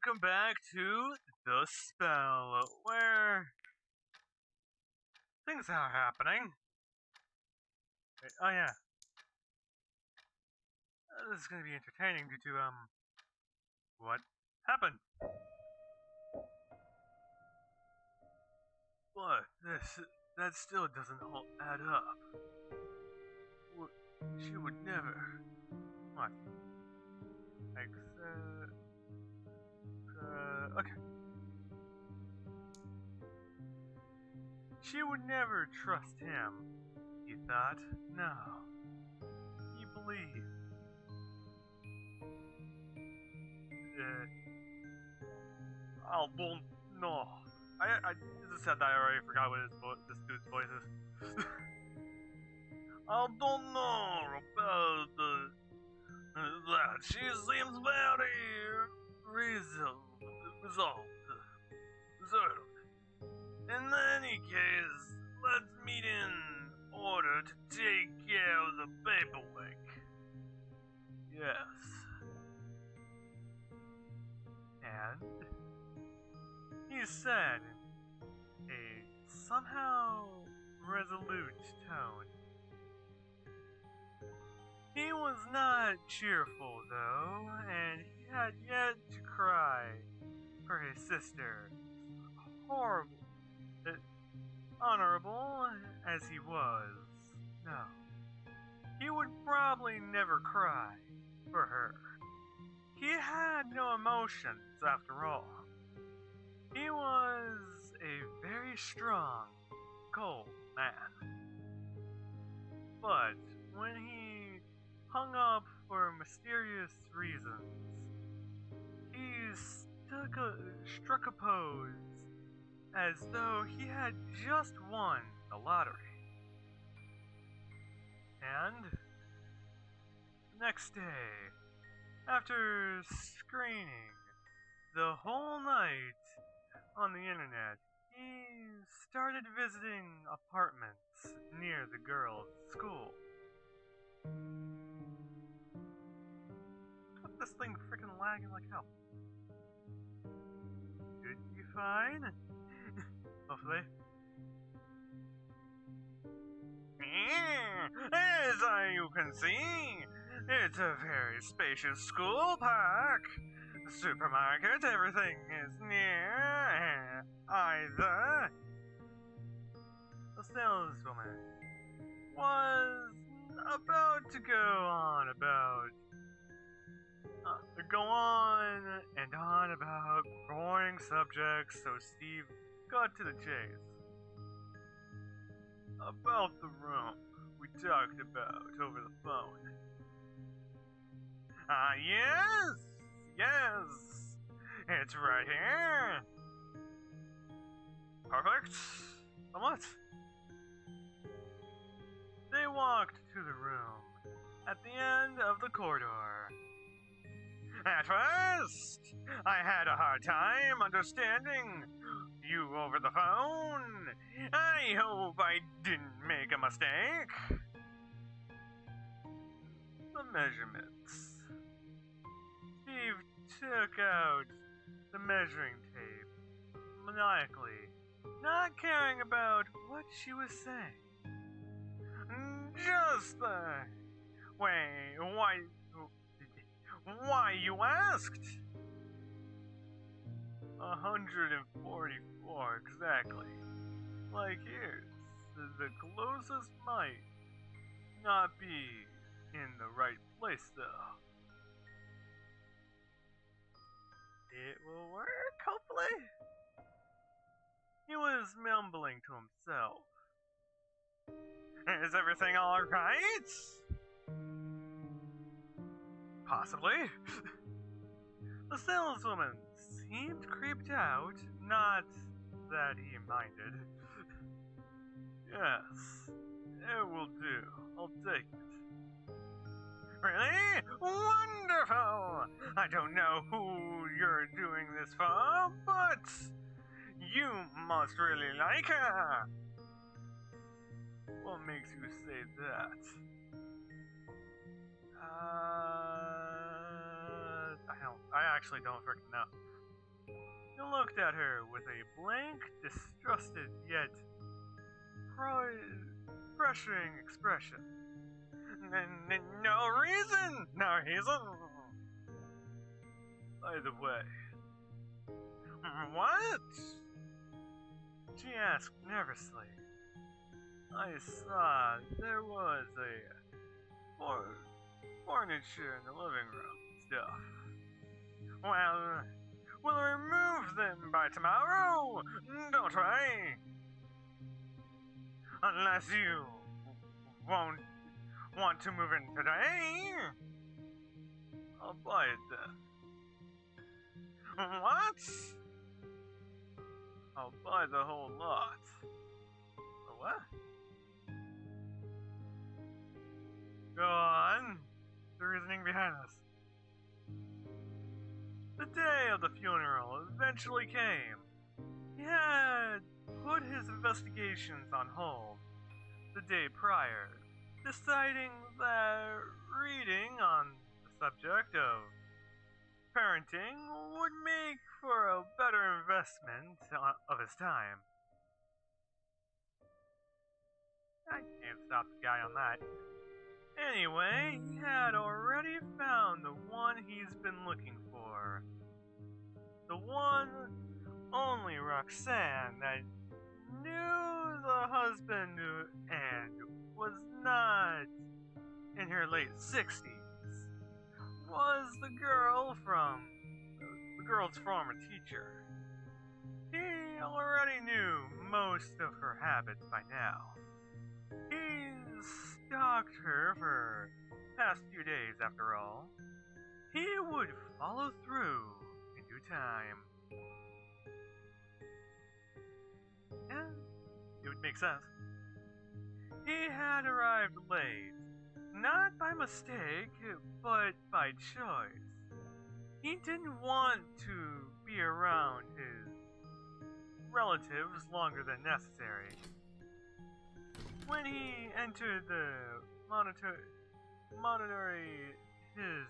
welcome back to The Spell, where things are happening. Wait, oh yeah. This is gonna be entertaining due to, what happened? But that still doesn't all add up. She would never. What? Okay. She would never trust him, he thought. No. He believed. I don't know. I just said that I already forgot what this dude's voice is. I don't know about that. She seems very resolved. In any case, let's meet in order to take care of the paperwork. Yes. And he said in a somehow resolute tone. He was not cheerful, though, and he had yet to cry for his sister. Horrible, honorable as he was, no. He would probably never cry for her. He had no emotions, after all. He was a very strong, cold man. But when he hung up for mysterious reasons, he struck a pose as though he had just won the lottery. And the next day, after screening the whole night on the internet, he started visiting apartments near the girl's school. What's this thing freaking lagging like hell? Should be fine. Hopefully. As you can see, it's a very spacious school park. Supermarket, everything is near. Either. The saleswoman was about to go on about boring subjects, so Steve got to the chase. About the room we talked about over the phone. Yes, it's right here. Perfect. Somewhat. They walked to the room at the end of the corridor. At first, I had a hard time understanding you over the phone. I hope I didn't make a mistake. The measurements. Steve took out the measuring tape, maniacally, not caring about what she was saying. Just the way, why you asked? 144 exactly. Like here's the closest might not be in the right place though. It will work, hopefully. He was mumbling to himself. Is everything alright? Possibly. The saleswoman seemed creeped out, not that he minded. Yes, it will do. I'll take it. Really? Wonderful! I don't know who you're doing this for, but you must really like her. What makes you say that? I actually don't freaking know. He looked at her with a blank, distrusted yet pressuring expression. No reason! No reason! By the way, what? She asked nervously. I saw there was a furniture in the living room stuff. Well, we'll remove them by tomorrow, don't I? Unless you won't want to move in today. I'll buy it then. What? I'll buy the whole lot. What? Go on. The reasoning behind this. The day of the funeral eventually came. He had put his investigations on hold the day prior, deciding that reading on the subject of parenting would make for a better investment of his time. I can't stop the guy on that. Anyway, he had already found the one he's been looking for. The one only Roxanne that knew the husband and was not in her late 60s was the girl's former teacher. He already knew most of her habits by now. He stalked her for the past few days, after all. He would follow through in due time. And it would make sense. He had arrived late, not by mistake, but by choice. He didn't want to be around his relatives longer than necessary. When he entered the monitory, his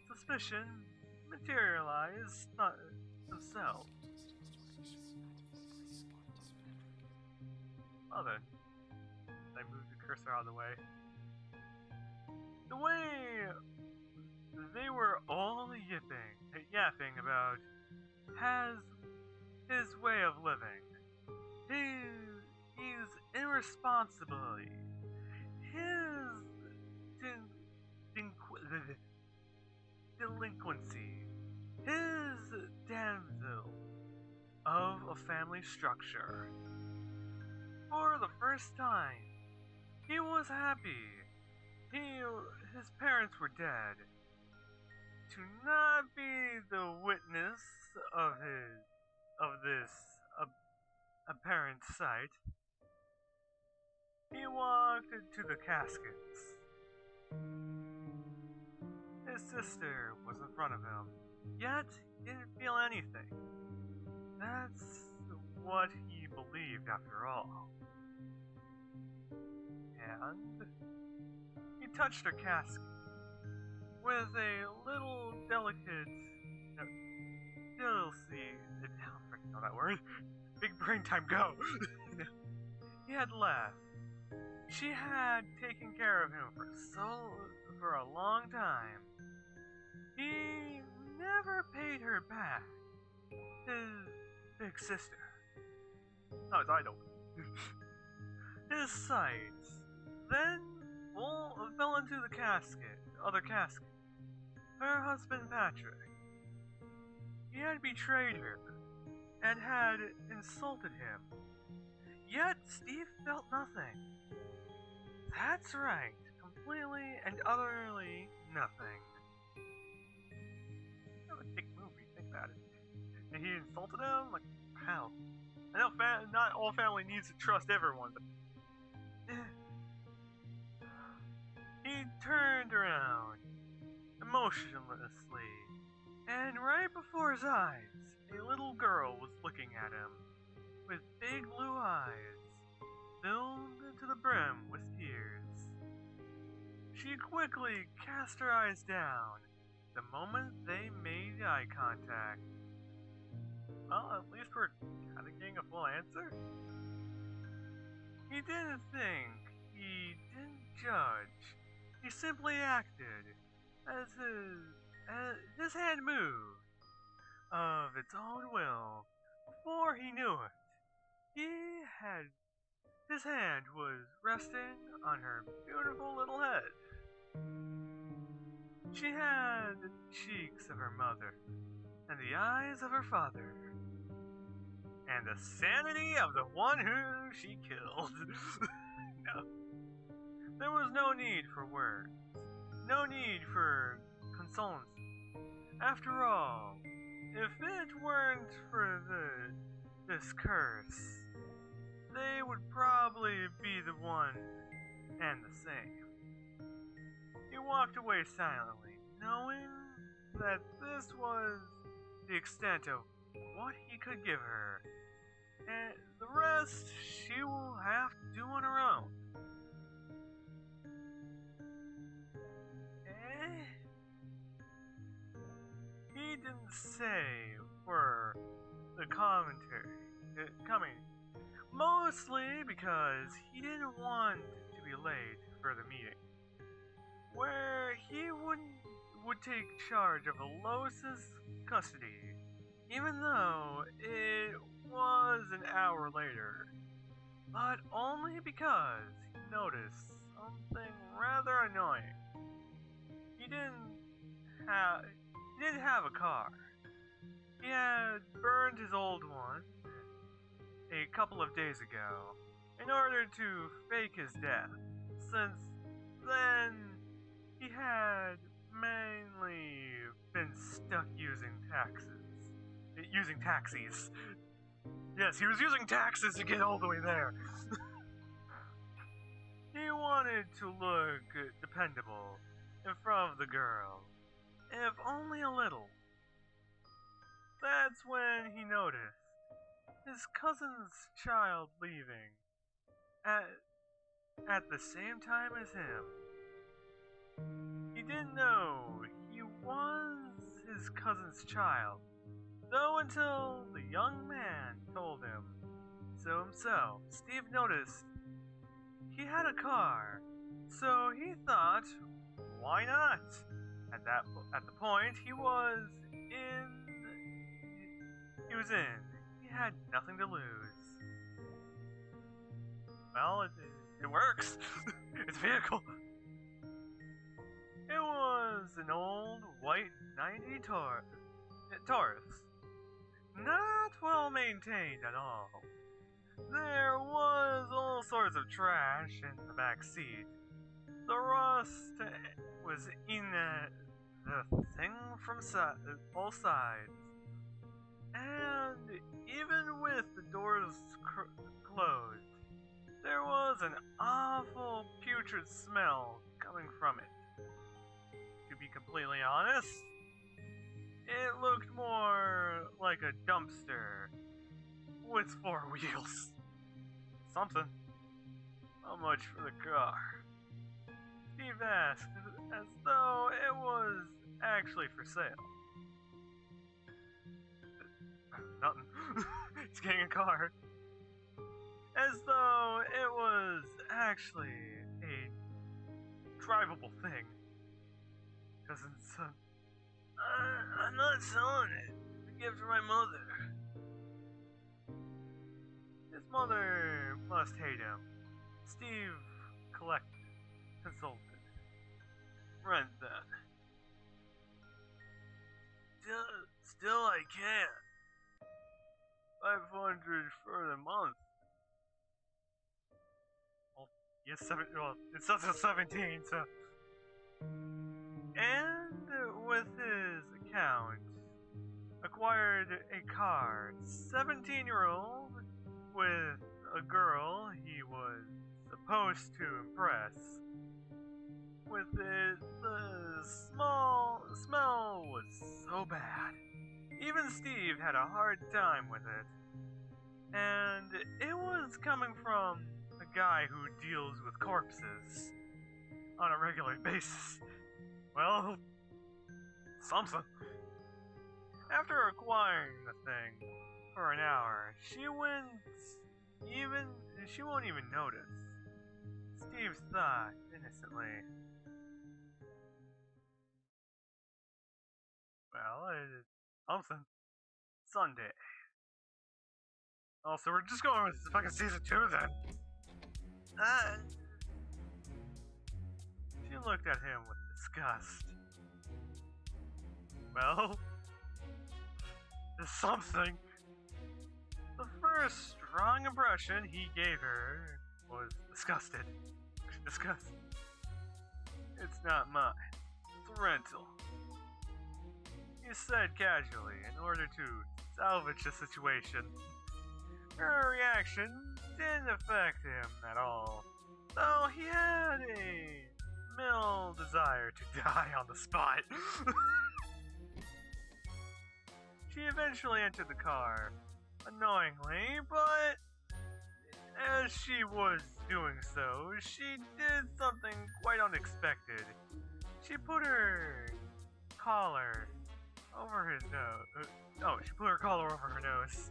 suspicion materialized himself. Mother, I moved the cursor out of the way. The way they were all yapping about has his way of living. His irresponsibility. His delinquency. His damsel of a family structure. For the first time, he was happy. His parents were dead. To not be the witness of this apparent sight, he walked to the caskets. His sister was in front of him, yet he didn't feel anything. That's what he believed after all. And he touched her casket with a little delicate, I don't freaking know that word. Big brain time, go! He had left. She had taken care of him for a long time. He never paid her back. His big sister. No, it's idol. His sight then fell into the other casket. Her husband Patrick. He had betrayed her and had insulted him. Yet Steve felt nothing. That's right, completely and utterly nothing. That was a big move when you think about it. And he insulted him? Like, hell. I know not all family needs to trust everyone, but... He turned around, emotionlessly, and right before his eyes, a little girl was looking at him, with big blue eyes, filled to the brim with tears. She quickly cast her eyes down the moment they made eye contact. Well, at least we're kind of getting a full answer. He didn't think. He didn't judge. He simply acted as his hand moved of its own will. Before he knew it, he had his hand was resting on her beautiful little head. She had the cheeks of her mother, and the eyes of her father, and the sanity of the one who she killed. No. There was no need for words, no need for consolency. After all, if it weren't for this curse, they would probably be the one and the same. He walked away silently, knowing that this was the extent of what he could give her, and the rest she will have to do on her own. He didn't say for the commentary coming, mostly because he didn't want to be late for the meeting, where he would take charge of Alois's custody, even though it was an hour later, but only because he noticed something rather annoying. He didn't have a car. He had burned his old one a couple of days ago in order to fake his death, since then he had mainly been stuck using taxis. Yes, he was using taxis to get all the way there. He wanted to look dependable in front of the girl, if only a little. That's when he noticed his cousin's child leaving at the same time as him. He didn't know he was his cousin's child, though until the young man told him so himself. Steve noticed he had a car, so he thought, why not? At the point he was in. He had nothing to lose. Well, it works. It's a vehicle. It was an old white 90 Taurus. Not well maintained at all. There was all sorts of trash in the back seat. The rust was in the thing from all sides. And even with the doors closed, there was an awful putrid smell coming from it. To be completely honest, it looked more like a dumpster with 4 wheels. Something. How much for the car? Steve asked, as though it was actually for sale. Nothing. He's getting a car. As though it was actually a drivable thing. Cousin son. I'm not selling it. It's a gift for my mother. His mother must hate him. Steve consulted. Rent then. Still I can't. 500 for the month. Well, yes, it says it's 17, so. And with his account, acquired a car, 17-year-old, with a girl he was supposed to impress. With it, the smell was so bad. Even Steve had a hard time with it. And it was coming from a guy who deals with corpses on a regular basis. Well, something. After acquiring the thing, for an hour, she won't even notice. Steve thought innocently. Well, it's something. Sunday. Oh, so we're just going with fucking season 2 then. She looked at him with disgust. Well, there's something. The first strong impression he gave her was disgusted. Disgust. It's not mine. It's a rental. He said casually in order to salvage the situation. Her reaction didn't affect him at all, though he had a mild desire to die on the spot. She eventually entered the car, annoyingly, but as she was doing so, she did something quite unexpected. She put her collar over his nose. She put her collar over her nose.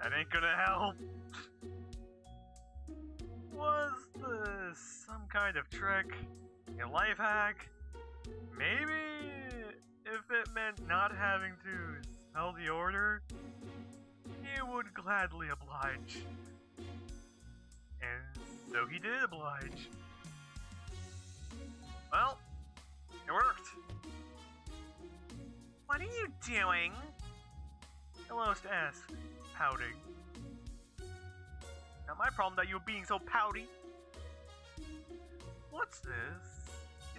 That ain't gonna help. Was this some kind of trick? A life hack? Maybe if it meant not having to smell the order, he would gladly oblige. And so he did oblige. Well, it worked. What are you doing? Elost asked, pouting. Not my problem that you're being so pouty. What's this?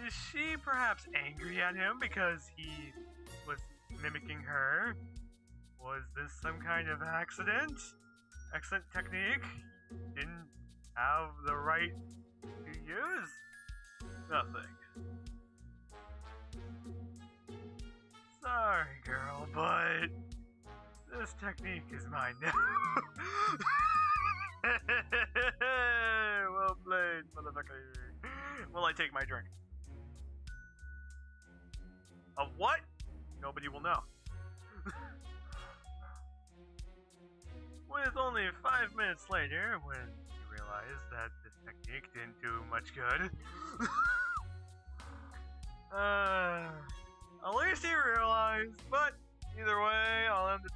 Is she perhaps angry at him because he was mimicking her? Was this some kind of accident? Accident technique? Didn't have the right to use? Nothing. Sorry, girl, but this technique is mine now. Well played, motherfucker. Will I take my drink? Of what? Nobody will know. With only 5 minutes later, when he realized that this technique didn't do much good, at least he realized. But either way, I'll end the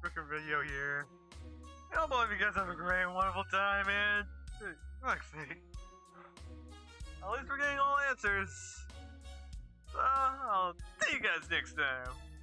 freaking video here. I hope all of you guys have a great, wonderful time, and fuck's sake. At least we're getting all answers. So I'll see you guys next time.